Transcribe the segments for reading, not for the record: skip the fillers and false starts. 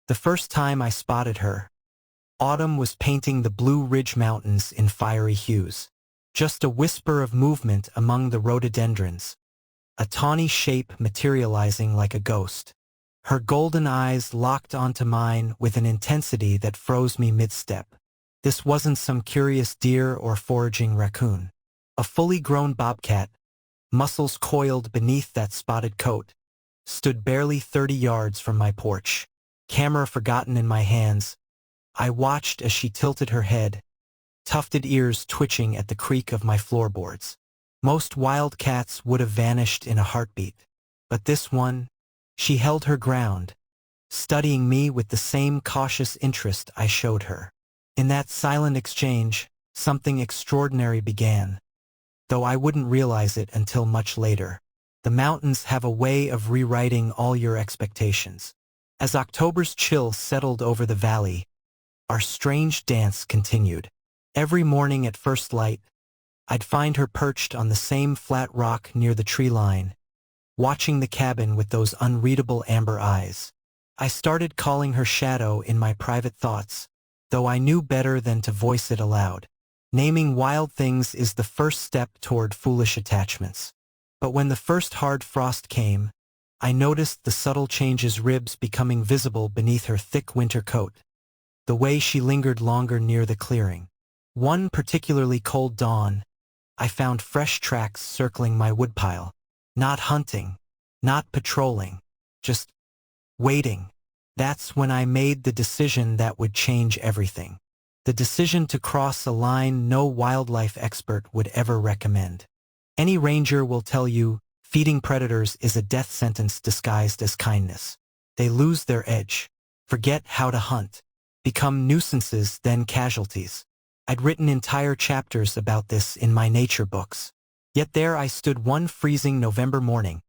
The first time I spotted her, autumn was painting the Blue Ridge Mountains in fiery hues. Just a whisper of movement among the rhododendrons, a tawny shape materializing like a ghost. Her golden eyes locked onto mine with an intensity that froze me mid-step. This wasn't some curious deer or foraging raccoon. A fully grown bobcat, muscles coiled beneath that spotted coat, stood barely 30 yards from my porch. Camera forgotten in my hands, I watched as she tilted her head, tufted ears twitching at the creak of my floorboards. Most wild cats would have vanished in a heartbeat. But this one, she held her ground, studying me with the same cautious interest I showed her. In that silent exchange, something extraordinary began, though I wouldn't realize it until much later. The mountains have a way of rewriting all your expectations. As October's chill settled over the valley, our strange dance continued. Every morning at first light, I'd find her perched on the same flat rock near the tree line, watching the cabin with those unreadable amber eyes. I started calling her Shadow in my private thoughts, though I knew better than to voice it aloud. Naming wild things is the first step toward foolish attachments. But when the first hard frost came, I noticed the subtle changes, ribs becoming visible beneath her thick winter coat, the way she lingered longer near the clearing. One particularly cold dawn, I found fresh tracks circling my woodpile. Not hunting, not patrolling, just waiting. That's when I made the decision that would change everything. The decision to cross a line no wildlife expert would ever recommend. Any ranger will tell you, feeding predators is a death sentence disguised as kindness. They lose their edge, forget how to hunt, become nuisances, then casualties. I'd written entire chapters about this in my nature books. Yet there I stood one freezing November morning,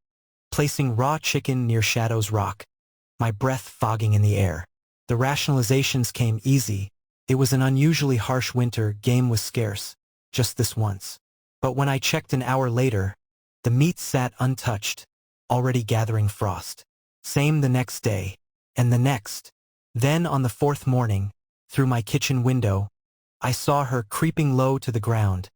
placing raw chicken near Shadow's rock, my breath fogging in the air. The rationalizations came easy. It was an unusually harsh winter, game was scarce, just this once. But when I checked an hour later, the meat sat untouched, already gathering frost. Same the next day, and the next. Then on the fourth morning, through my kitchen window, I saw her creeping low to the ground,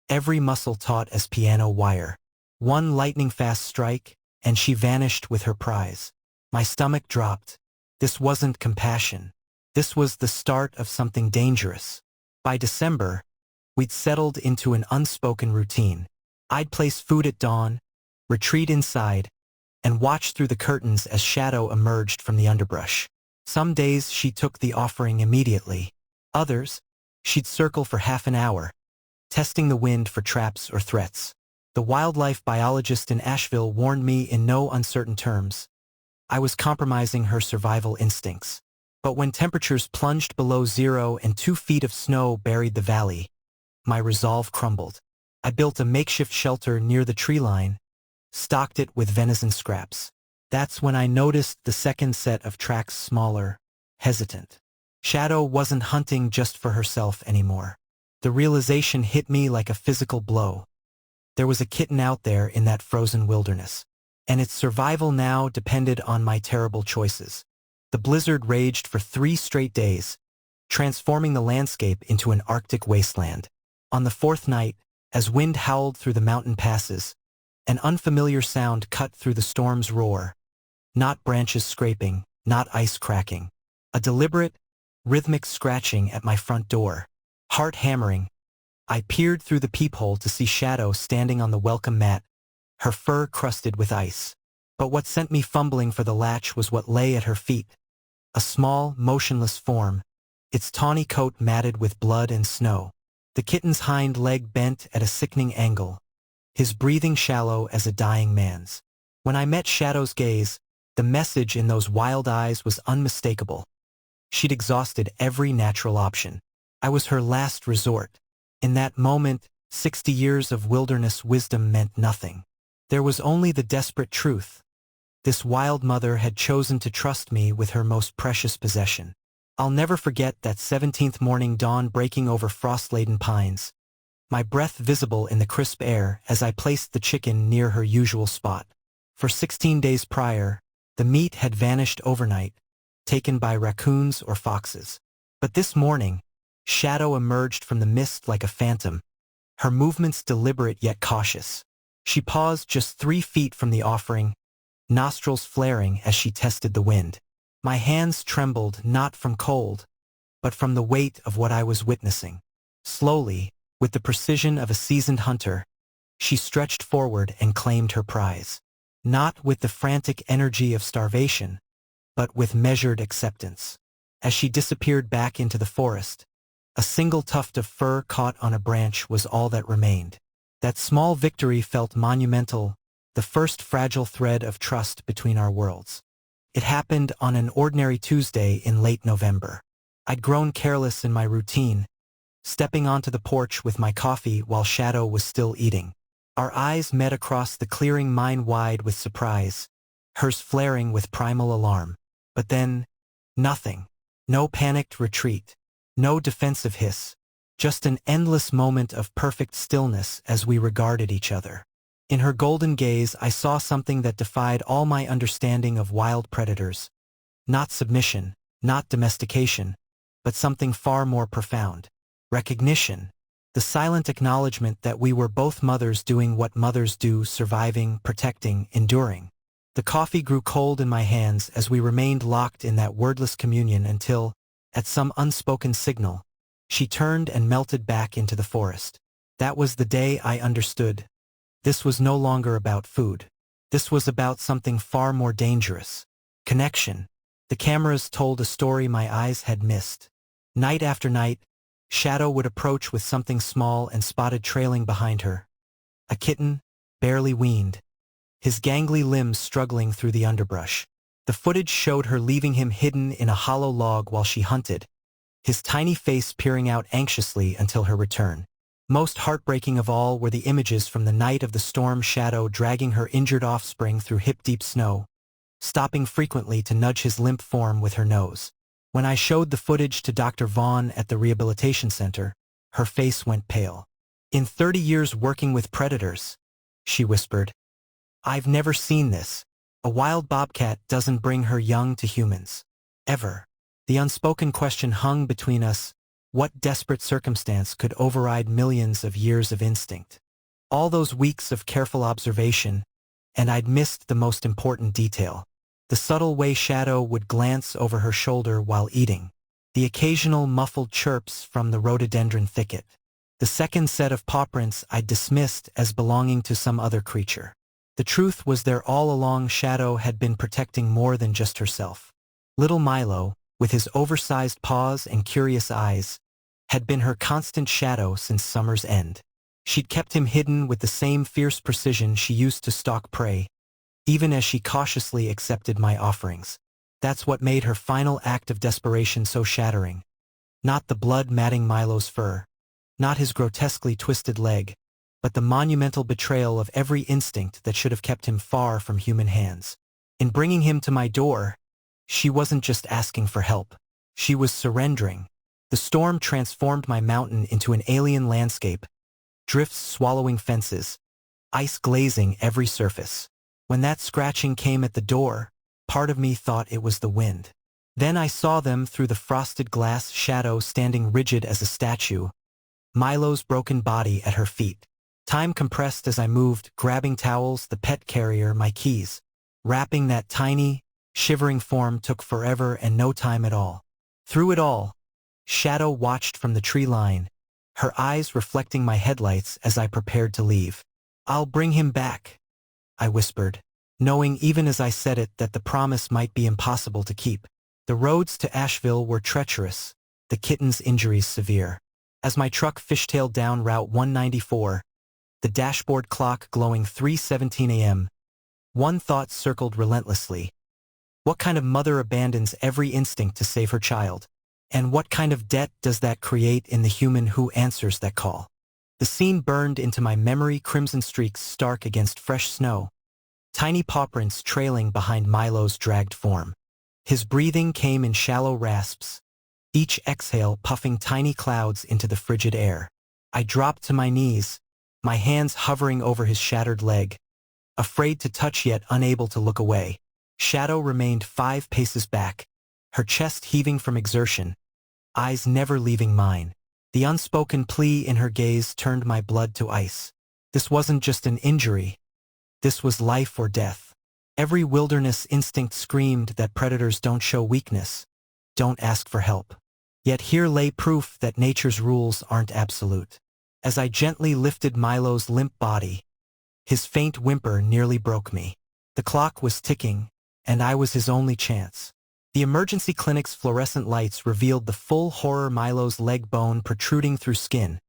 every muscle taut as piano wire. One lightning-fast strike, and she vanished with her prize. My stomach dropped. This wasn't compassion. This was the start of something dangerous. By December, we'd settled into an unspoken routine. I'd place food at dawn, retreat inside, and watch through the curtains as Shadow emerged from the underbrush. Some days she took the offering immediately. Others, she'd circle for half an hour, testing the wind for traps or threats. The wildlife biologist in Asheville warned me in no uncertain terms. I was compromising her survival instincts. But when temperatures plunged below zero and 2 feet of snow buried the valley, my resolve crumbled. I built a makeshift shelter near the tree line, stocked it with venison scraps. That's when I noticed the second set of tracks, smaller, hesitant. Shadow wasn't hunting just for herself anymore. The realization hit me like a physical blow. There was a kitten out there in that frozen wilderness, and its survival now depended on my terrible choices. The blizzard raged for 3 straight days, transforming the landscape into an Arctic wasteland. On the fourth night, as wind howled through the mountain passes, an unfamiliar sound cut through the storm's roar. Not branches scraping, not ice cracking. A deliberate, rhythmic scratching at my front door. Heart hammering, I peered through the peephole to see Shadow standing on the welcome mat, her fur crusted with ice. But what sent me fumbling for the latch was what lay at her feet. A small, motionless form, its tawny coat matted with blood and snow. The kitten's hind leg bent at a sickening angle, his breathing shallow as a dying man's. When I met Shadow's gaze, the message in those wild eyes was unmistakable. She'd exhausted every natural option. I was her last resort. In that moment, 60 years of wilderness wisdom meant nothing. There was only the desperate truth. This wild mother had chosen to trust me with her most precious possession. I'll never forget that 17th morning, dawn breaking over frost-laden pines, my breath visible in the crisp air as I placed the chicken near her usual spot. For 16 days prior, the meat had vanished overnight, taken by raccoons or foxes. But this morning, Shadow emerged from the mist like a phantom, her movements deliberate yet cautious. She paused just 3 feet from the offering, nostrils flaring as she tested the wind. My hands trembled not from cold, but from the weight of what I was witnessing. Slowly, with the precision of a seasoned hunter, she stretched forward and claimed her prize. Not with the frantic energy of starvation, but with measured acceptance. As she disappeared back into the forest, a single tuft of fur caught on a branch was all that remained. That small victory felt monumental, the first fragile thread of trust between our worlds. It happened on an ordinary Tuesday in late November. I'd grown careless in my routine, stepping onto the porch with my coffee while Shadow was still eating. Our eyes met across the clearing, mine wide with surprise, hers flaring with primal alarm. But then, nothing. No panicked retreat. No defensive hiss. Just an endless moment of perfect stillness as we regarded each other. In her golden gaze, I saw something that defied all my understanding of wild predators. Not submission, not domestication, but something far more profound. Recognition. The silent acknowledgement that we were both mothers doing what mothers do, surviving, protecting, enduring. The coffee grew cold in my hands as we remained locked in that wordless communion until, at some unspoken signal, she turned and melted back into the forest. That was the day I understood. This was no longer about food. This was about something far more dangerous. Connection. The cameras told a story my eyes had missed. Night after night, Shadow would approach with something small and spotted trailing behind her. A kitten, barely weaned, his gangly limbs struggling through the underbrush. The footage showed her leaving him hidden in a hollow log while she hunted, his tiny face peering out anxiously until her return. Most heartbreaking of all were the images from the night of the storm, Shadow dragging her injured offspring through hip-deep snow, stopping frequently to nudge his limp form with her nose. When I showed the footage to Dr. Vaughn at the rehabilitation center, her face went pale. "In 30 years working with predators," she whispered, "I've never seen this. A wild bobcat doesn't bring her young to humans. Ever." The unspoken question hung between us: what desperate circumstance could override millions of years of instinct? All those weeks of careful observation, and I'd missed the most important detail. The subtle way Shadow would glance over her shoulder while eating. The occasional muffled chirps from the rhododendron thicket. The second set of paw prints I'd dismissed as belonging to some other creature. The truth was there all along. Shadow had been protecting more than just herself. Little Milo, with his oversized paws and curious eyes, had been her constant shadow since summer's end. She'd kept him hidden with the same fierce precision she used to stalk prey, even as she cautiously accepted my offerings. That's what made her final act of desperation so shattering. Not the blood matting Milo's fur, not his grotesquely twisted leg, but the monumental betrayal of every instinct that should have kept him far from human hands. In bringing him to my door, she wasn't just asking for help. She was surrendering. The storm transformed my mountain into an alien landscape, drifts swallowing fences, ice glazing every surface. When that scratching came at the door, part of me thought it was the wind. Then I saw them through the frosted glass, Shadow standing rigid as a statue, Milo's broken body at her feet. Time compressed as I moved, grabbing towels, the pet carrier, my keys. Wrapping that tiny, shivering form took forever and no time at all. Through it all, Shadow watched from the tree line, her eyes reflecting my headlights as I prepared to leave. "I'll bring him back," I whispered, knowing even as I said it that the promise might be impossible to keep. The roads to Asheville were treacherous, the kitten's injuries severe. As my truck fishtailed down Route 194, the dashboard clock glowing 3:17 a.m., one thought circled relentlessly. What kind of mother abandons every instinct to save her child? And what kind of debt does that create in the human who answers that call? The scene burned into my memory, crimson streaks stark against fresh snow, tiny paw prints trailing behind Milo's dragged form. His breathing came in shallow rasps, each exhale puffing tiny clouds into the frigid air. I dropped to my knees, my hands hovering over his shattered leg, afraid to touch yet unable to look away. Shadow remained 5 paces back, her chest heaving from exertion, eyes never leaving mine. The unspoken plea in her gaze turned my blood to ice. This wasn't just an injury. This was life or death. Every wilderness instinct screamed that predators don't show weakness, don't ask for help. Yet here lay proof that nature's rules aren't absolute. As I gently lifted Milo's limp body, his faint whimper nearly broke me. The clock was ticking, and I was his only chance. The emergency clinic's fluorescent lights revealed the full horror: Milo's leg bone protruding through skin,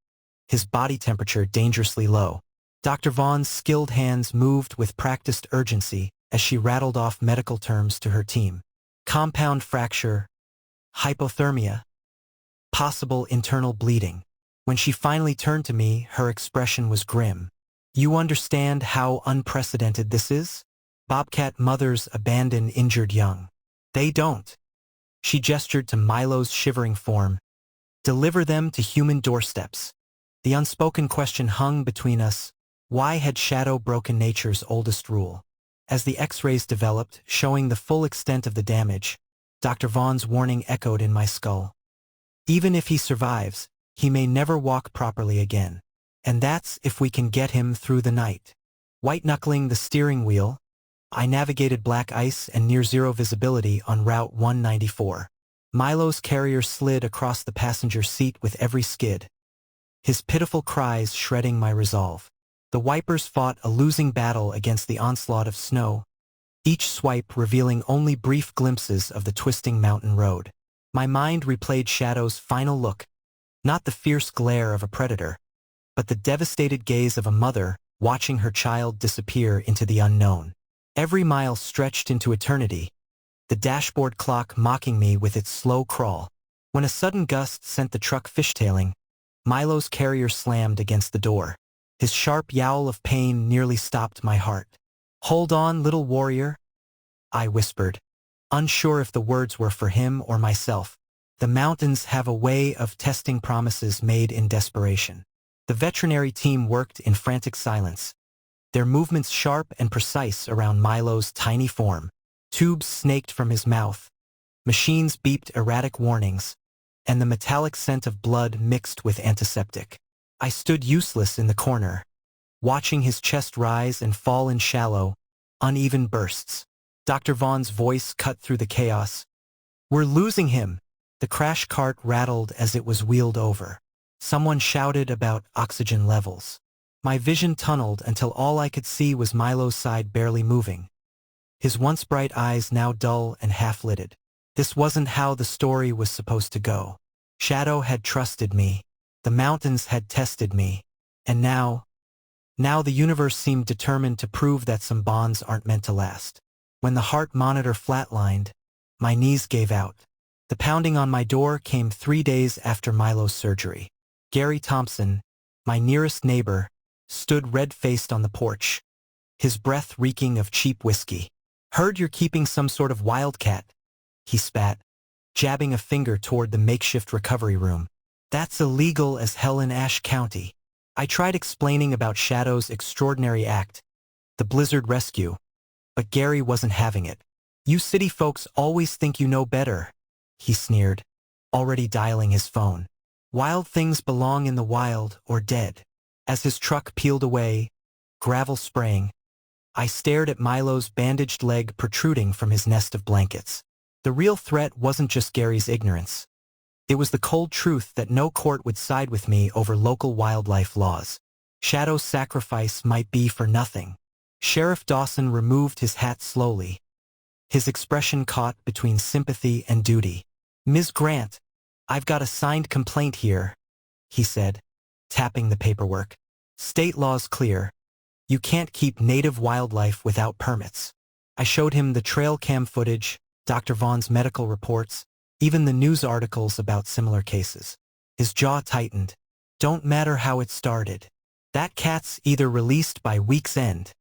his body temperature dangerously low. Dr. Vaughn's skilled hands moved with practiced urgency as she rattled off medical terms to her team. Compound fracture, hypothermia, possible internal bleeding. When she finally turned to me, her expression was grim. "You understand how unprecedented this is? Bobcat mothers abandon injured young. They don't." She gestured to Milo's shivering form. "Deliver them to human doorsteps." The unspoken question hung between us. Why had Shadow broken nature's oldest rule? As the X-rays developed, showing the full extent of the damage, Dr. Vaughn's warning echoed in my skull. Even if he survives, he may never walk properly again. And that's if we can get him through the night. White-knuckling the steering wheel, I navigated black ice and near-zero visibility on Route 194. Milo's carrier slid across the passenger seat with every skid, his pitiful cries shredding my resolve. The wipers fought a losing battle against the onslaught of snow, each swipe revealing only brief glimpses of the twisting mountain road. My mind replayed Shadow's final look, not the fierce glare of a predator, but the devastated gaze of a mother watching her child disappear into the unknown. Every mile stretched into eternity, the dashboard clock mocking me with its slow crawl. When a sudden gust sent the truck fishtailing, Milo's carrier slammed against the door. His sharp yowl of pain nearly stopped my heart. "Hold on, little warrior," I whispered, unsure if the words were for him or myself. The mountains have a way of testing promises made in desperation. The veterinary team worked in frantic silence, their movements sharp and precise around Milo's tiny form. Tubes snaked from his mouth, machines beeped erratic warnings, and the metallic scent of blood mixed with antiseptic. I stood useless in the corner, watching his chest rise and fall in shallow, uneven bursts. Dr. Vaughn's voice cut through the chaos. "We're losing him!" The crash cart rattled as it was wheeled over. Someone shouted about oxygen levels. My vision tunneled until all I could see was Milo's side barely moving, his once bright eyes now dull and half-lidded. This wasn't how the story was supposed to go. Shadow had trusted me. The mountains had tested me. And now the universe seemed determined to prove that some bonds aren't meant to last. When the heart monitor flatlined, my knees gave out. The pounding on my door came 3 days after Milo's surgery. Gary Thompson, my nearest neighbor, stood red-faced on the porch, his breath reeking of cheap whiskey. "Heard you're keeping some sort of wildcat," he spat, jabbing a finger toward the makeshift recovery room. "That's illegal as hell in Ashe County." I tried explaining about Shadow's extraordinary act, the blizzard rescue, but Gary wasn't having it. "You city folks always think you know better," he sneered, already dialing his phone. "Wild things belong in the wild or dead." As his truck peeled away, gravel spraying, I stared at Milo's bandaged leg protruding from his nest of blankets. The real threat wasn't just Gary's ignorance. It was the cold truth that no court would side with me over local wildlife laws. Shadow's sacrifice might be for nothing. Sheriff Dawson removed his hat slowly, his expression caught between sympathy and duty. "Ms. Grant, I've got a signed complaint here," he said, tapping the paperwork. "State law's clear. You can't keep native wildlife without permits." I showed him the trail cam footage, Dr. Vaughn's medical reports, even the news articles about similar cases. His jaw tightened. "Don't matter how it started. That cat's either released by week's end,"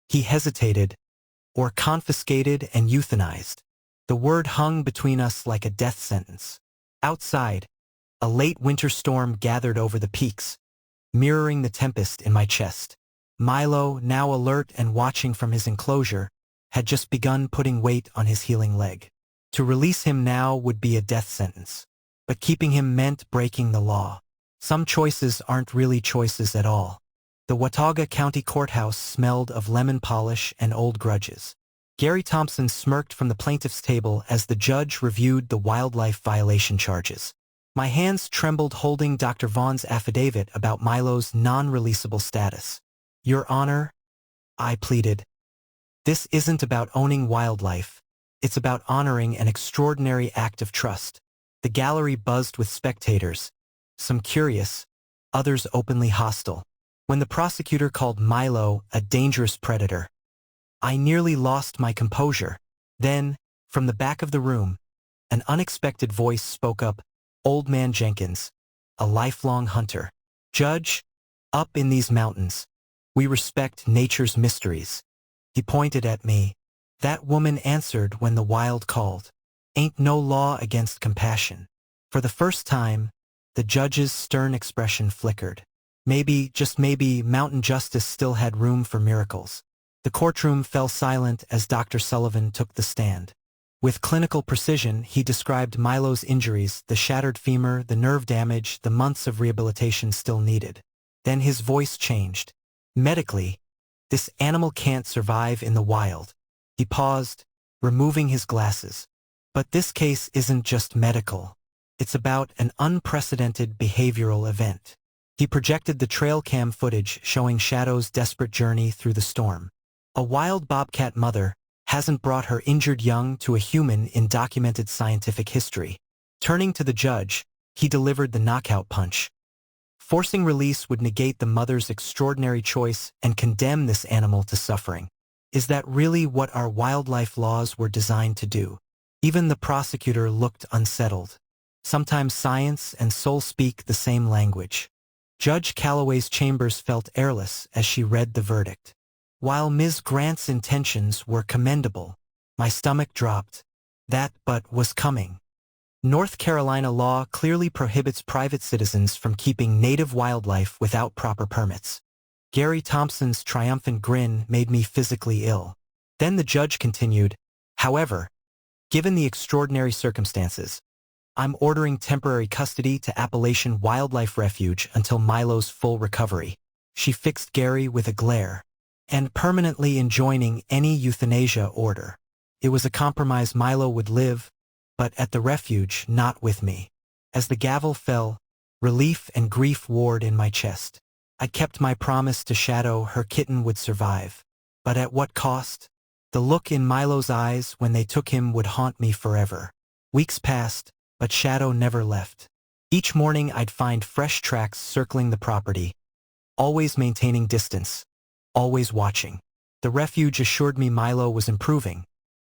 he hesitated, "or confiscated and euthanized." The word hung between us like a death sentence. Outside, a late winter storm gathered over the peaks, mirroring the tempest in my chest. Milo, now alert and watching from his enclosure, had just begun putting weight on his healing leg. To release him now would be a death sentence. But keeping him meant breaking the law. Some choices aren't really choices at all. The Watauga County Courthouse smelled of lemon polish and old grudges. Gary Thompson smirked from the plaintiff's table as the judge reviewed the wildlife violation charges. My hands trembled holding Dr. Vaughn's affidavit about Milo's non-releasable status. Your Honor, I pleaded. This isn't about owning wildlife. It's about honoring an extraordinary act of trust. The gallery buzzed with spectators, some curious, others openly hostile. When the prosecutor called Milo a dangerous predator, I nearly lost my composure. Then, from the back of the room, an unexpected voice spoke up, Old Man Jenkins, a lifelong hunter. Judge, up in these mountains, we respect nature's mysteries. He pointed at me. That woman answered when the wild called. Ain't no law against compassion. For the first time, the judge's stern expression flickered. Maybe, just maybe, mountain justice still had room for miracles. The courtroom fell silent as Dr. Sullivan took the stand. With clinical precision, he described Milo's injuries, the shattered femur, the nerve damage, the months of rehabilitation still needed. Then his voice changed. Medically, this animal can't survive in the wild. He paused, removing his glasses. But this case isn't just medical. It's about an unprecedented behavioral event. He projected the trail cam footage showing Shadow's desperate journey through the storm. A wild bobcat mother hasn't brought her injured young to a human in documented scientific history. Turning to the judge, he delivered the knockout punch. Forcing release would negate the mother's extraordinary choice and condemn this animal to suffering. Is that really what our wildlife laws were designed to do? Even the prosecutor looked unsettled. Sometimes science and soul speak the same language. Judge Calloway's chambers felt airless as she read the verdict. While Ms. Grant's intentions were commendable, my stomach dropped. That but was coming. North Carolina law clearly prohibits private citizens from keeping native wildlife without proper permits. Gary Thompson's triumphant grin made me physically ill. Then the judge continued, however, given the extraordinary circumstances, I'm ordering temporary custody to Appalachian Wildlife Refuge until Milo's full recovery. She fixed Gary with a glare. And permanently enjoining any euthanasia order. It was a compromise. Milo would live, but at the refuge, not with me. As the gavel fell, relief and grief warred in my chest. I kept my promise to Shadow her kitten would survive. But at what cost? The look in Milo's eyes when they took him would haunt me forever. Weeks passed, but Shadow never left. Each morning I'd find fresh tracks circling the property, always maintaining distance. Always watching. The refuge assured me Milo was improving,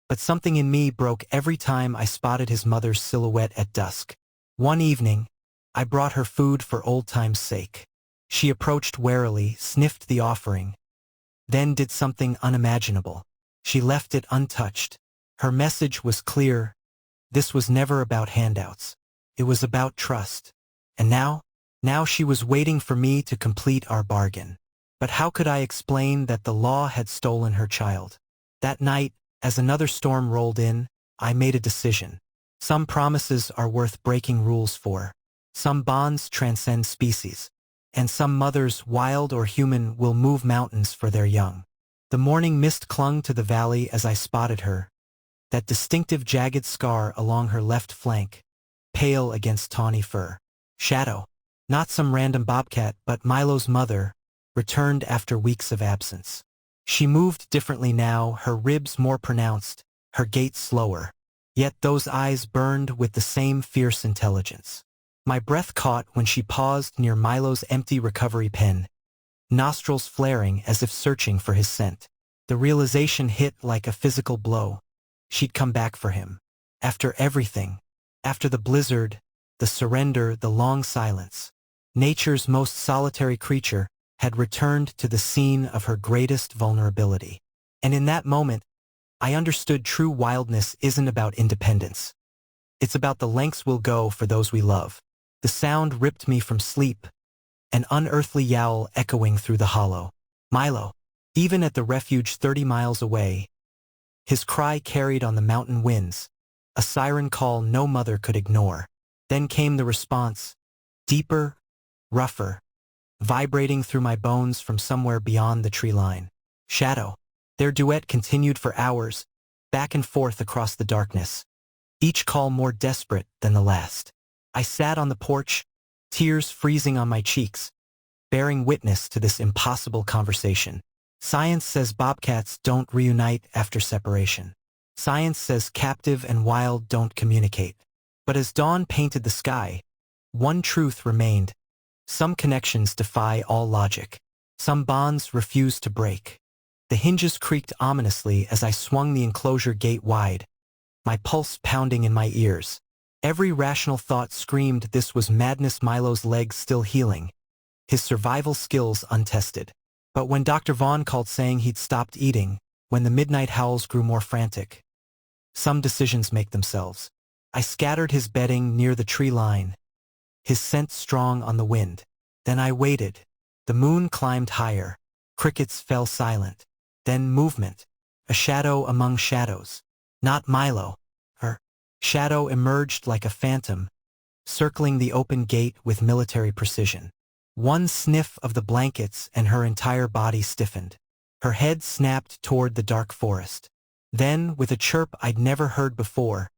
but something in me broke every time I spotted his mother's silhouette at dusk. One evening, I brought her food for old time's sake. She approached warily, sniffed the offering, then did something unimaginable. She left it untouched. Her message was clear. This was never about handouts. It was about trust. And now she was waiting for me to complete our bargain. But how could I explain that the law had stolen her child? That night, as another storm rolled in, I made a decision. Some promises are worth breaking rules for. Some bonds transcend species. And some mothers, wild or human, will move mountains for their young. The morning mist clung to the valley as I spotted her. That distinctive jagged scar along her left flank, pale against tawny fur. Shadow. Not some random bobcat, but Milo's mother, returned after weeks of absence. She moved differently now, her ribs more pronounced, her gait slower. Yet those eyes burned with the same fierce intelligence. My breath caught when she paused near Milo's empty recovery pen, nostrils flaring as if searching for his scent. The realization hit like a physical blow. She'd come back for him. After everything. After the blizzard, the surrender, the long silence. Nature's most solitary creature had returned to the scene of her greatest vulnerability. And in that moment, I understood true wildness isn't about independence. It's about the lengths we'll go for those we love. The sound ripped me from sleep, an unearthly yowl echoing through the hollow. Milo, even at the refuge 30 miles away, his cry carried on the mountain winds, a siren call no mother could ignore. Then came the response, deeper, rougher, vibrating through my bones from somewhere beyond the tree line. Shadow. Their duet continued for hours, back and forth across the darkness, each call more desperate than the last. I sat on the porch, tears freezing on my cheeks, bearing witness to this impossible conversation. Science says bobcats don't reunite after separation. Science says captive and wild don't communicate. But as dawn painted the sky, one truth remained. Some connections defy all logic. Some bonds refuse to break. The hinges creaked ominously as I swung the enclosure gate wide, my pulse pounding in my ears. Every rational thought screamed this was madness. Milo's legs still healing, his survival skills untested. But when Dr. Vaughn called saying he'd stopped eating, when the midnight howls grew more frantic, some decisions make themselves. I scattered his bedding near the tree line, his scent strong on the wind. Then I waited. The moon climbed higher. Crickets fell silent. Then movement. A shadow among shadows. Not Milo. Her shadow emerged like a phantom, circling the open gate with military precision. One sniff of the blankets and her entire body stiffened. Her head snapped toward the dark forest. Then, with a chirp I'd never heard before,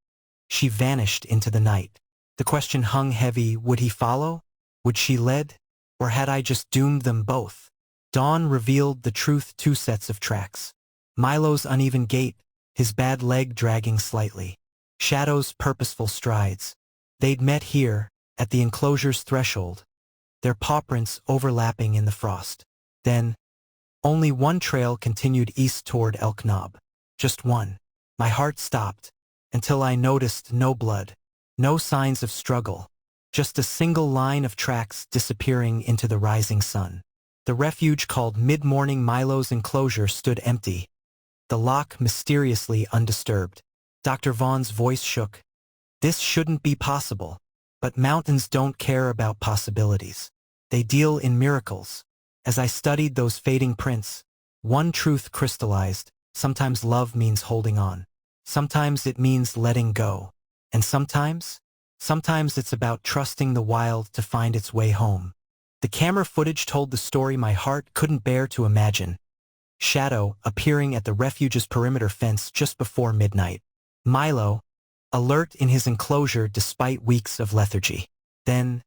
she vanished into the night. The question hung heavy, would he follow? Would she lead? Or had I just doomed them both? Dawn revealed the truth: 2 sets of tracks. Milo's uneven gait, his bad leg dragging slightly. Shadow's purposeful strides. They'd met here, at the enclosure's threshold, their paw prints overlapping in the frost. Then, only one trail continued east toward Elk Knob. Just one. My heart stopped, until I noticed no blood, no signs of struggle, just a single line of tracks disappearing into the rising sun. The refuge called Mid-Morning. Milo's enclosure stood empty, the lock mysteriously undisturbed. Dr. Vaughn's voice shook. This shouldn't be possible. But mountains don't care about possibilities. They deal in miracles. As I studied those fading prints, one truth crystallized. Sometimes love means holding on. Sometimes it means letting go. And sometimes it's about trusting the wild to find its way home. The camera footage told the story my heart couldn't bear to imagine. Shadow appearing at the refuge's perimeter fence just before midnight. Milo, alert in his enclosure despite weeks of lethargy. Then,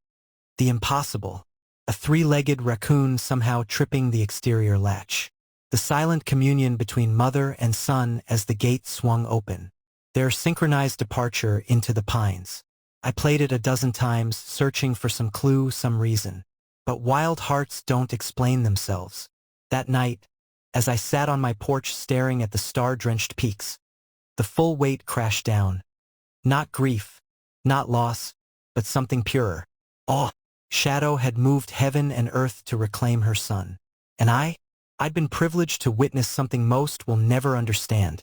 the impossible. A 3-legged raccoon somehow tripping the exterior latch. The silent communion between mother and son as the gate swung open. Their synchronized departure into the pines. I played it a dozen times, searching for some clue, some reason. But wild hearts don't explain themselves. That night, as I sat on my porch staring at the star-drenched peaks, the full weight crashed down. Not grief, not loss, but something purer. Awe. Shadow had moved heaven and earth to reclaim her son. And I'd been privileged to witness something most will never understand.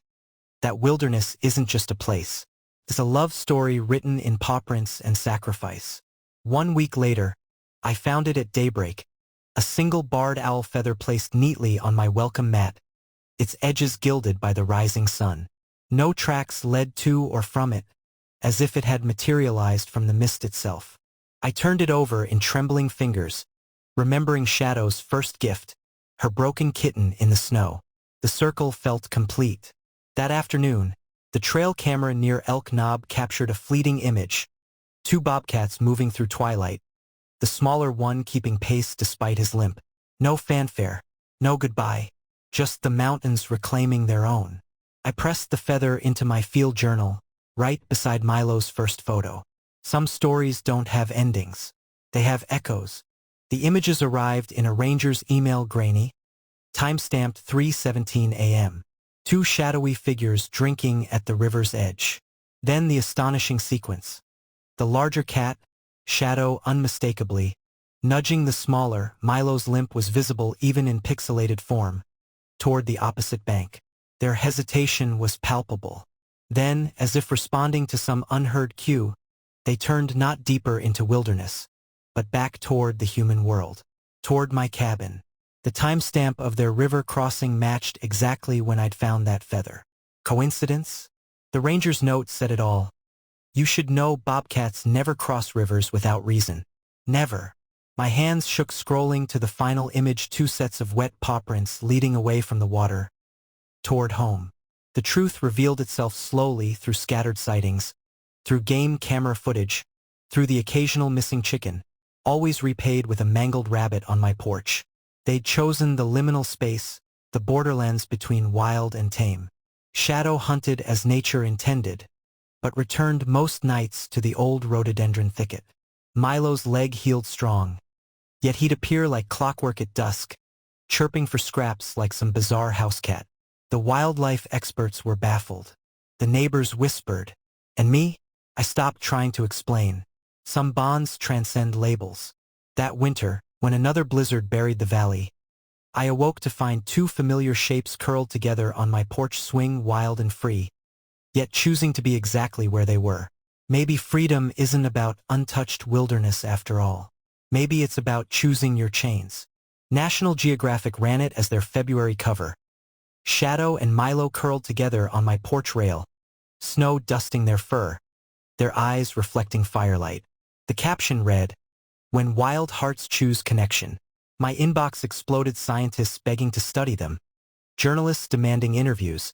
That wilderness isn't just a place. It's a love story written in paw prints and sacrifice. 1 week later, I found it at daybreak, a single barred owl feather placed neatly on my welcome mat, its edges gilded by the rising sun. No tracks led to or from it, as if it had materialized from the mist itself. I turned it over in trembling fingers, remembering Shadow's first gift, her broken kitten in the snow. The circle felt complete. That afternoon, the trail camera near Elk Knob captured a fleeting image. 2 bobcats moving through twilight, the smaller one keeping pace despite his limp. No fanfare, no goodbye, just the mountains reclaiming their own. I pressed the feather into my field journal, right beside Milo's first photo. Some stories don't have endings. They have echoes. The images arrived in a ranger's email, grainy, timestamped 3:17 a.m. 2 shadowy figures drinking at the river's edge. Then the astonishing sequence. The larger cat, Shadow unmistakably, nudging the smaller, Milo's limp was visible even in pixelated form, toward the opposite bank. Their hesitation was palpable. Then, as if responding to some unheard cue, they turned not deeper into wilderness, but back toward the human world, toward my cabin. The timestamp of their river crossing matched exactly when I'd found that feather. Coincidence? The ranger's note said it all. You should know bobcats never cross rivers without reason. Never. My hands shook scrolling to the final image, 2 sets of wet paw prints leading away from the water, toward home. The truth revealed itself slowly through scattered sightings, through game camera footage, through the occasional missing chicken, always repaid with a mangled rabbit on my porch. They'd chosen the liminal space, the borderlands between wild and tame. Shadow hunted as nature intended, but returned most nights to the old rhododendron thicket. Milo's leg healed strong, yet he'd appear like clockwork at dusk, chirping for scraps like some bizarre house cat. The wildlife experts were baffled. The neighbors whispered. And me? I stopped trying to explain. Some bonds transcend labels. That winter, when another blizzard buried the valley, I awoke to find 2 familiar shapes curled together on my porch swing, wild and free, yet choosing to be exactly where they were. Maybe freedom isn't about untouched wilderness after all. Maybe it's about choosing your chains. National Geographic ran it as their February cover. Shadow and Milo curled together on my porch rail, snow dusting their fur, their eyes reflecting firelight. The caption read, "When wild hearts choose connection." My inbox exploded, scientists begging to study them, journalists demanding interviews,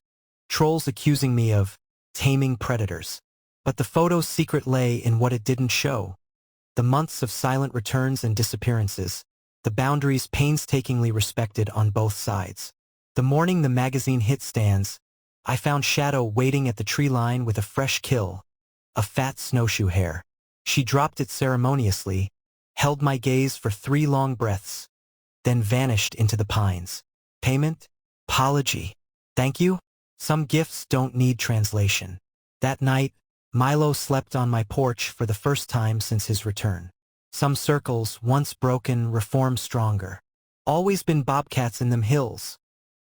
trolls accusing me of taming predators. But the photo's secret lay in what it didn't show. The months of silent returns and disappearances, the boundaries painstakingly respected on both sides. The morning the magazine hit stands, I found Shadow waiting at the tree line with a fresh kill, a fat snowshoe hare. She dropped it ceremoniously, held my gaze for 3 long breaths, then vanished into the pines. Payment? Apology? Thank you? Some gifts don't need translation. That night, Milo slept on my porch for the first time since his return. Some circles, once broken, reformed stronger. Always been bobcats in them hills.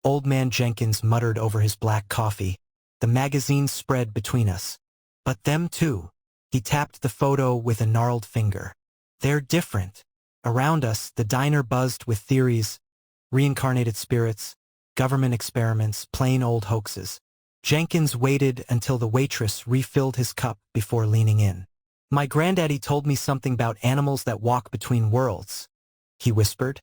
Old Man Jenkins muttered over his black coffee. The magazine spread between us. But them too. He tapped the photo with a gnarled finger. They're different. Around us, the diner buzzed with theories, reincarnated spirits, government experiments, plain old hoaxes. Jenkins waited until the waitress refilled his cup before leaning in. My granddaddy told me something about animals that walk between worlds, he whispered,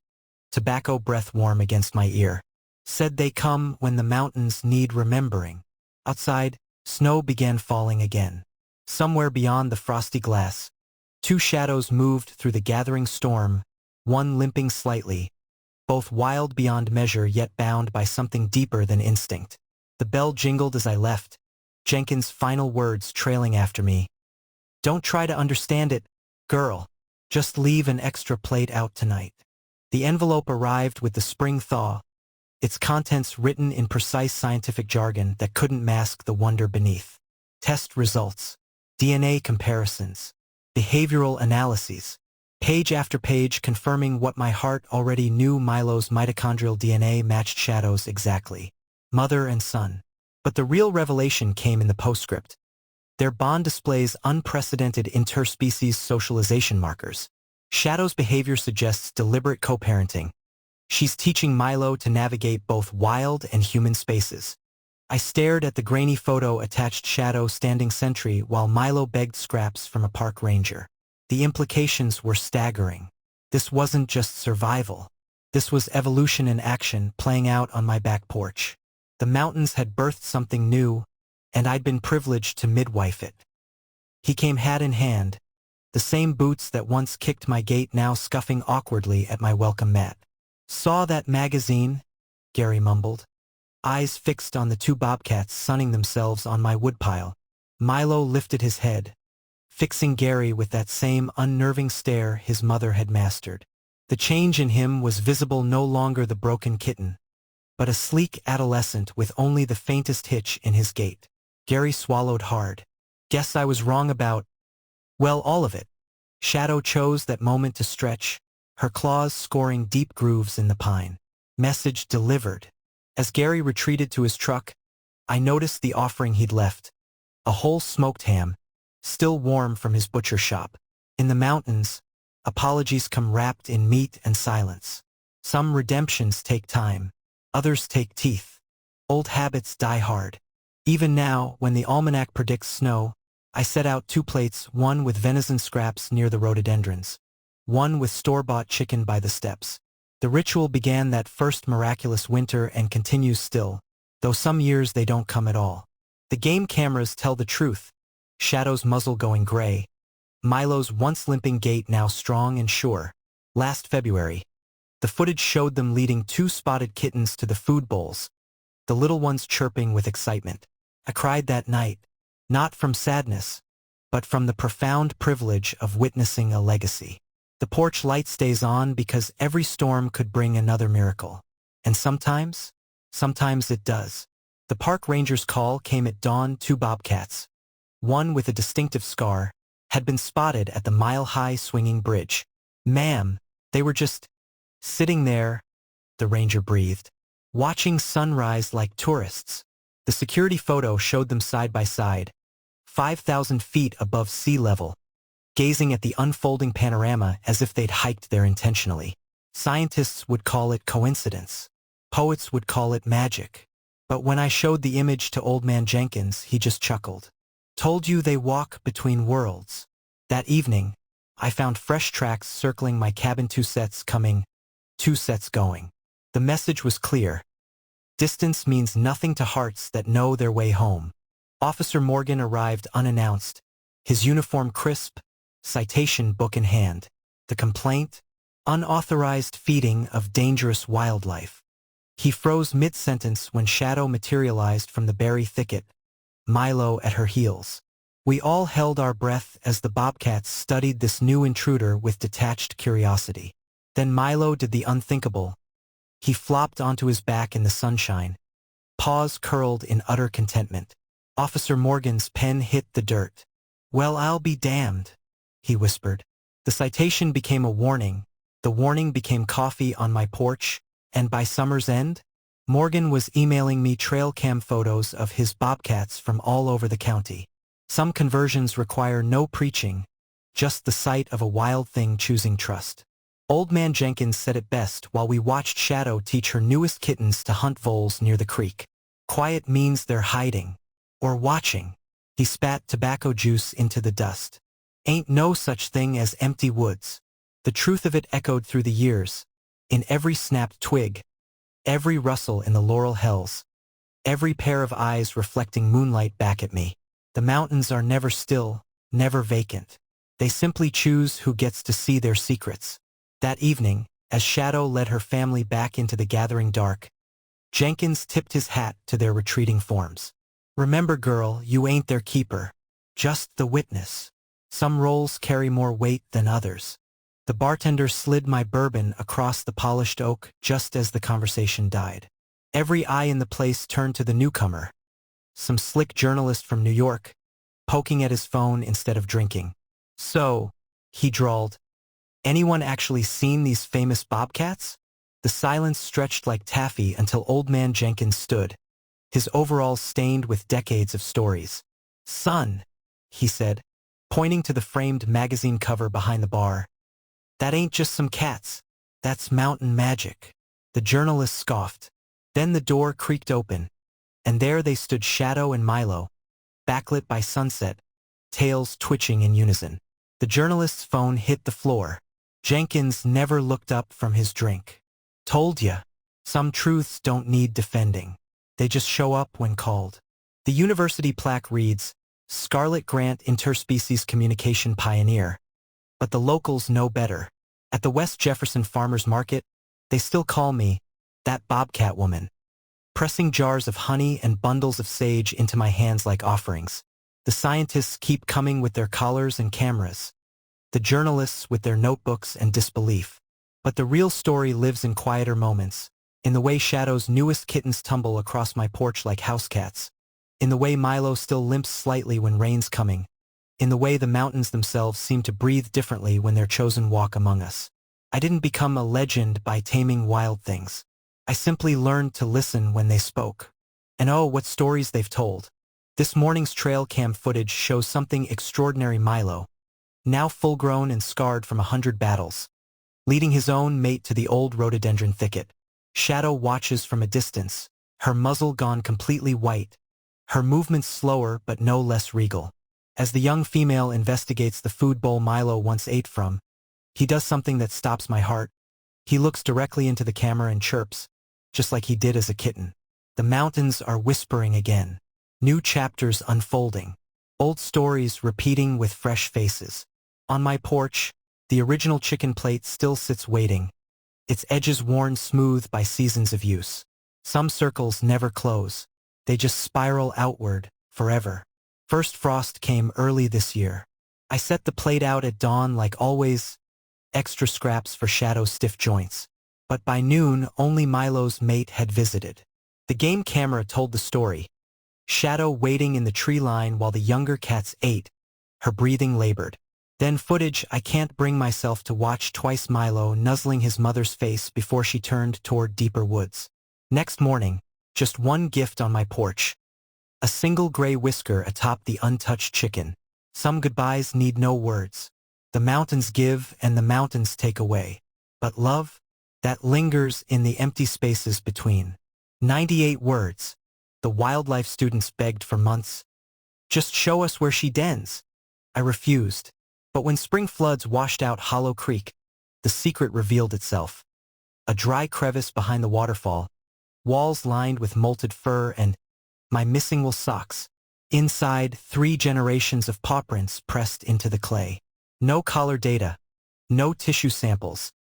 tobacco breath warm against my ear. Said they come when the mountains need remembering. Outside, snow began falling again. Somewhere beyond the frosty glass, 2 shadows moved through the gathering storm, one limping slightly, both wild beyond measure yet bound by something deeper than instinct. The bell jingled as I left, Jenkins' final words trailing after me. Don't try to understand it, girl. Just leave an extra plate out tonight. The envelope arrived with the spring thaw, its contents written in precise scientific jargon that couldn't mask the wonder beneath. Test results, DNA comparisons, behavioral analyses, page after page confirming what my heart already knew. Milo's mitochondrial DNA matched Shadow's exactly. Mother and son. But the real revelation came in the postscript. Their bond displays unprecedented interspecies socialization markers. Shadow's behavior suggests deliberate co-parenting. She's teaching Milo to navigate both wild and human spaces. I stared at the grainy photo attached, Shadow standing sentry while Milo begged scraps from a park ranger. The implications were staggering. This wasn't just survival. This was evolution in action playing out on my back porch. The mountains had birthed something new, and I'd been privileged to midwife it. He came hat in hand, the same boots that once kicked my gate now scuffing awkwardly at my welcome mat. Saw that magazine? Gary mumbled, eyes fixed on the 2 bobcats sunning themselves on my woodpile. Milo lifted his head, fixing Gary with that same unnerving stare his mother had mastered. The change in him was visible, no longer the broken kitten, but a sleek adolescent with only the faintest hitch in his gait. Gary swallowed hard. Guess I was wrong about, well, all of it. Shadow chose that moment to stretch, her claws scoring deep grooves in the pine. Message delivered. As Gary retreated to his truck, I noticed the offering he'd left, a whole smoked ham, still warm from his butcher shop. In the mountains, apologies come wrapped in meat and silence. Some redemptions take time, others take teeth. Old habits die hard. Even now, when the almanac predicts snow, I set out 2 plates, one with venison scraps near the rhododendrons, one with store-bought chicken by the steps. The ritual began that first miraculous winter and continues still, though some years they don't come at all. The game cameras tell the truth. Shadow's muzzle going gray. Milo's once limping gait now strong and sure. Last February, the footage showed them leading 2 spotted kittens to the food bowls, the little ones chirping with excitement. I cried that night, not from sadness, but from the profound privilege of witnessing a legacy. The porch light stays on because every storm could bring another miracle. And sometimes it does. The park ranger's call came at dawn. 2 bobcats, one with a distinctive scar, had been spotted at the mile-high swinging bridge. "Ma'am, they were just sitting there," the ranger breathed, "watching sunrise like tourists." The security photo showed them side by side, 5,000 feet above sea level, gazing at the unfolding panorama as if they'd hiked there intentionally. Scientists would call it coincidence. Poets would call it magic. But when I showed the image to Old Man Jenkins, he just chuckled. "Told you they walk between worlds." That evening, I found fresh tracks circling my cabin, 2 sets coming, 2 sets going. The message was clear. Distance means nothing to hearts that know their way home. Officer Morgan arrived unannounced, his uniform crisp, citation book in hand. The complaint? Unauthorized feeding of dangerous wildlife. He froze mid-sentence when Shadow materialized from the berry thicket, Milo at her heels. We all held our breath as the bobcats studied this new intruder with detached curiosity. Then Milo did the unthinkable. He flopped onto his back in the sunshine, paws curled in utter contentment. Officer Morgan's pen hit the dirt. "Well, I'll be damned," he whispered. The citation became a warning. The warning became coffee on my porch, and by summer's end, Morgan was emailing me trail cam photos of his bobcats from all over the county. Some conversions require no preaching, just the sight of a wild thing choosing trust. Old Man Jenkins said it best while we watched Shadow teach her newest kittens to hunt voles near the creek. "Quiet means they're hiding, or watching." He spat tobacco juice into the dust. "Ain't no such thing as empty woods." The truth of it echoed through the years, in every snapped twig, every rustle in the laurel hells, every pair of eyes reflecting moonlight back at me. The mountains are never still, never vacant. They simply choose who gets to see their secrets. That evening, as Shadow led her family back into the gathering dark, Jenkins tipped his hat to their retreating forms. "Remember, girl, you ain't their keeper, just the witness. Some roles carry more weight than others." The bartender slid my bourbon across the polished oak just as the conversation died. Every eye in the place turned to the newcomer, some slick journalist from New York, poking at his phone instead of drinking. "So," he drawled, "anyone actually seen these famous bobcats?" The silence stretched like taffy until Old Man Jenkins stood, his overalls stained with decades of stories. "Son," he said, pointing to the framed magazine cover behind the bar, "that ain't just some cats. That's mountain magic." The journalist scoffed. Then the door creaked open, and there they stood, Shadow and Milo, backlit by sunset, tails twitching in unison. The journalist's phone hit the floor. Jenkins never looked up from his drink. "Told ya. Some truths don't need defending. They just show up when called." The university plaque reads, "Scarlett Grant Interspecies Communication Pioneer." But the locals know better. At the West Jefferson Farmers Market, they still call me that Bobcat woman, pressing jars of honey and bundles of sage into my hands like offerings. The scientists keep coming with their collars and cameras, the journalists with their notebooks and disbelief. But the real story lives in quieter moments, in the way Shadow's newest kittens tumble across my porch like house cats, in the way Milo still limps slightly when rain's coming, in the way the mountains themselves seem to breathe differently when their chosen walk among us. I didn't become a legend by taming wild things. I simply learned to listen when they spoke. And oh, what stories they've told. This morning's trail cam footage shows something extraordinary. Milo, now full-grown and scarred from 100 battles, leading his own mate to the old rhododendron thicket. Shadow watches from a distance, her muzzle gone completely white, her movements slower but no less regal. As the young female investigates the food bowl Milo once ate from, he does something that stops my heart. He looks directly into the camera and chirps, just like he did as a kitten. The mountains are whispering again. New chapters unfolding. Old stories repeating with fresh faces. On my porch, the original chicken plate still sits waiting, its edges worn smooth by seasons of use. Some circles never close. They just spiral outward, forever. First frost came early this year. I set the plate out at dawn like always, extra scraps for Shadow's stiff joints. But by noon, only Milo's mate had visited. The game camera told the story. Shadow waiting in the tree line while the younger cats ate, her breathing labored. Then footage I can't bring myself to watch twice, Milo nuzzling his mother's face before she turned toward deeper woods. Next morning, just one gift on my porch. A single gray whisker atop the untouched chicken. Some goodbyes need no words. The mountains give and the mountains take away. But love? That lingers in the empty spaces between. 98 words. The wildlife students begged for months. Just show us where she dens. I refused. But when spring floods washed out Hollow Creek, the secret revealed itself. A dry crevice behind the waterfall, walls lined with molted fur, and my missing wool socks. Inside, 3 generations of paw prints pressed into the clay. No collar data, no tissue samples.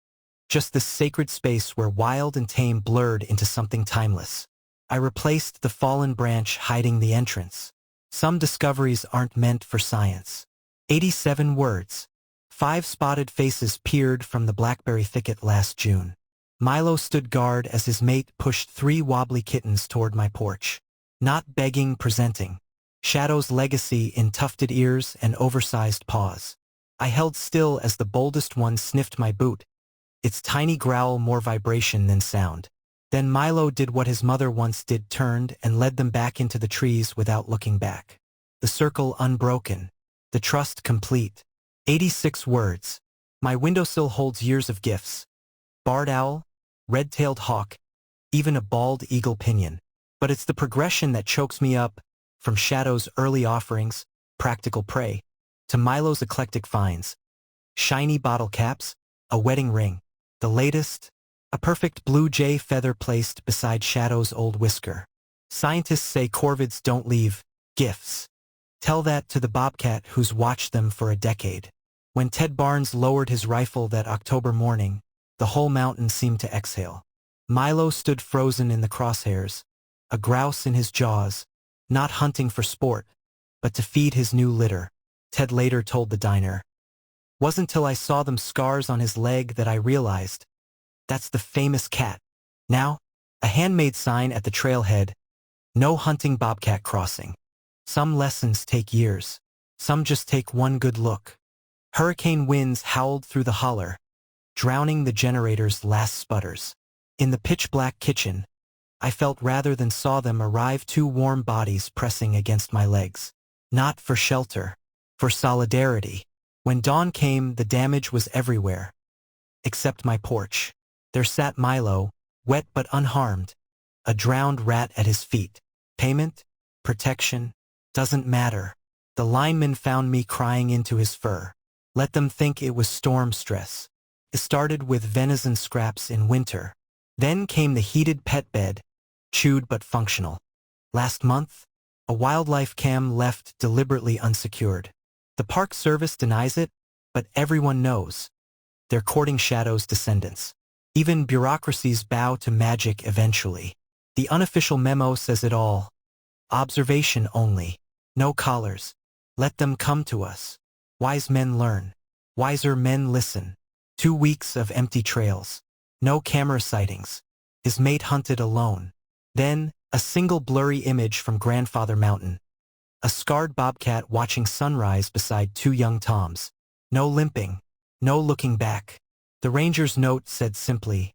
Just this sacred space where wild and tame blurred into something timeless. I replaced the fallen branch hiding the entrance. Some discoveries aren't meant for science. 87 words. 5 spotted faces peered from the blackberry thicket last June. Milo stood guard as his mate pushed 3 wobbly kittens toward my porch. Not begging, presenting. Shadow's legacy in tufted ears and oversized paws. I held still as the boldest one sniffed my boot, its tiny growl more vibration than sound. Then Milo did what his mother once did, turned and led them back into the trees without looking back. The circle unbroken. The trust complete. 86 words. My windowsill holds years of gifts. Barred owl, red-tailed hawk, even a bald eagle pinion. But it's the progression that chokes me up, from Shadow's early offerings, practical prey, to Milo's eclectic finds. Shiny bottle caps, a wedding ring. The latest, a perfect blue jay feather placed beside Shadow's old whisker. Scientists say corvids don't leave gifts. Tell that to the Bobcat who's watched them for a decade. When Ted Barnes lowered his rifle that October morning, the whole mountain seemed to exhale. Milo stood frozen in the crosshairs, a grouse in his jaws, not hunting for sport, but to feed his new litter. Ted later told the diner. Wasn't till I saw them scars on his leg that I realized. That's the famous cat. Now, a handmade sign at the trailhead. No hunting Bobcat crossing. Some lessons take years. Some just take one good look. Hurricane winds howled through the holler, drowning the generator's last sputters. In the pitch-black kitchen, I felt rather than saw them arrive 2 warm bodies pressing against my legs. Not for shelter, for solidarity. When dawn came, the damage was everywhere. Except my porch. There sat Milo, wet but unharmed, a drowned rat at his feet. Payment? Protection? Doesn't matter. The lineman found me crying into his fur. Let them think it was storm stress. It started with venison scraps in winter. Then came the heated pet bed, chewed but functional. Last month, a wildlife cam left deliberately unsecured. The Park Service denies it, but everyone knows. They're courting Shadow's descendants. Even bureaucracies bow to magic eventually. The unofficial memo says it all. Observation only. No collars. Let them come to us. Wise men learn. Wiser men listen. 2 weeks of empty trails. No camera sightings. His mate hunted alone. Then, a single blurry image from Grandfather Mountain. A scarred bobcat watching sunrise beside 2 young toms. No limping. No looking back. The ranger's note said simply,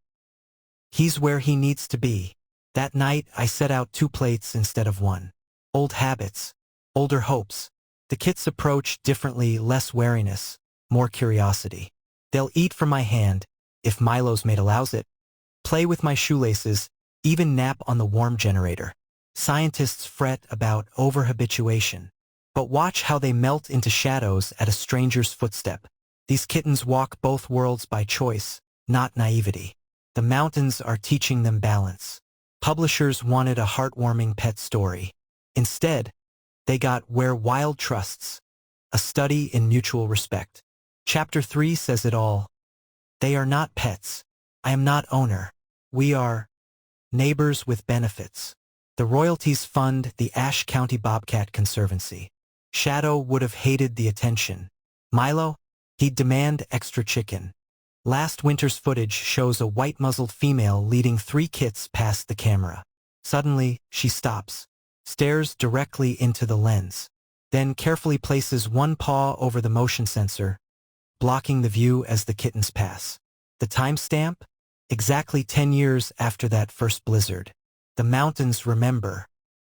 "He's where he needs to be." That night, I set out 2 plates instead of 1. Old habits. Older hopes. The kits approach differently, less wariness, more curiosity. They'll eat from my hand, if Milo's mate allows it, play with my shoelaces, even nap on the warm generator. Scientists fret about overhabituation. But watch how they melt into shadows at a stranger's footstep. These kittens walk both worlds by choice, not naivety. The mountains are teaching them balance. Publishers wanted a heartwarming pet story. Instead, they got Where Wild Trusts, a study in mutual respect. Chapter 3 says it all. They are not pets. I am not owner. We are neighbors with benefits. The royalties fund the Ashe County Bobcat Conservancy. Shadow would have hated the attention. Milo? He'd demand extra chicken. Last winter's footage shows a white-muzzled female leading 3 kits past the camera. Suddenly, she stops, stares directly into the lens, then carefully places one paw over the motion sensor, blocking the view as the kittens pass. The timestamp? Exactly 10 years after that first blizzard. The mountains remember.